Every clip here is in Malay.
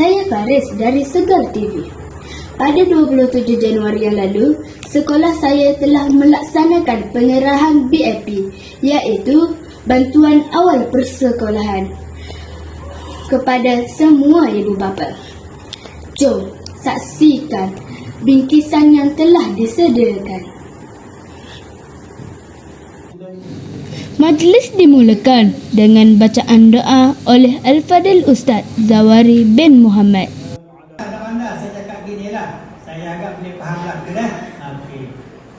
Saya Faris dari Segar TV. Pada 27 Januari yang lalu, sekolah saya telah melaksanakan penyerahan BAP, iaitu Bantuan Awal Persekolahan, kepada semua ibu bapa. Jom saksikan bingkisan yang telah disediakan. Majlis dimulakan dengan bacaan doa oleh Al-Fadil Ustaz Zawari bin Muhammad. Saya cakap gini lah, saya agak boleh faham lah ke dah? Okey.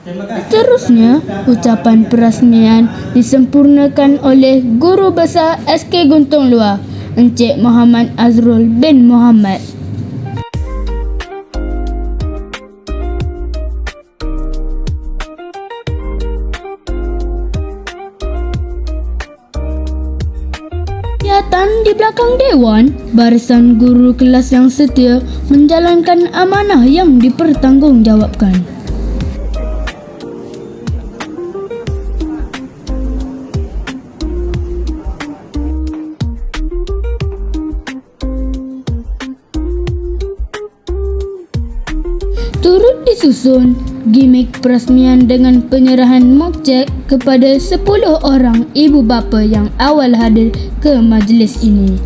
Terima kasih. Seterusnya, ucapan perasmian disempurnakan oleh Guru Besar SK Guntung Luar, Encik Muhammad Azrul bin Muhammad. Di belakang dewan, barisan guru kelas yang setia menjalankan amanah yang dipertanggungjawabkan. Turut disusun gimik perasmian dengan penyerahan mokcek kepada 10 orang ibu bapa yang awal hadir ke majlis ini.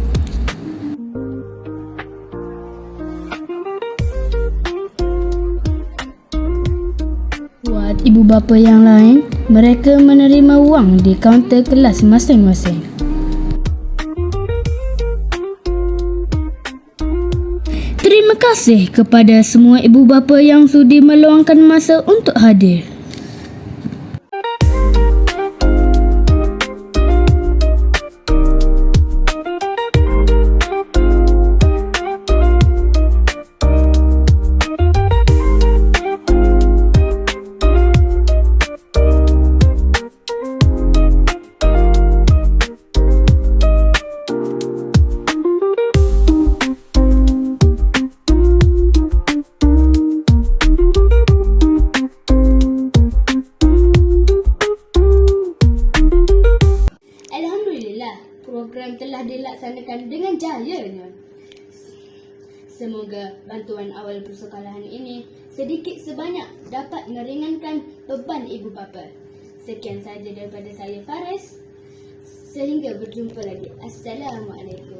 Buat ibu bapa yang lain, mereka menerima wang di kaunter kelas masing-masing. Terima kasih kepada semua ibu bapa yang sudi meluangkan masa untuk hadir. Program telah dilaksanakan dengan jayanya. Semoga bantuan awal persekolahan ini sedikit sebanyak dapat meringankan beban ibu bapa. Sekian sahaja daripada saya Faris. Sehingga berjumpa lagi. Assalamualaikum.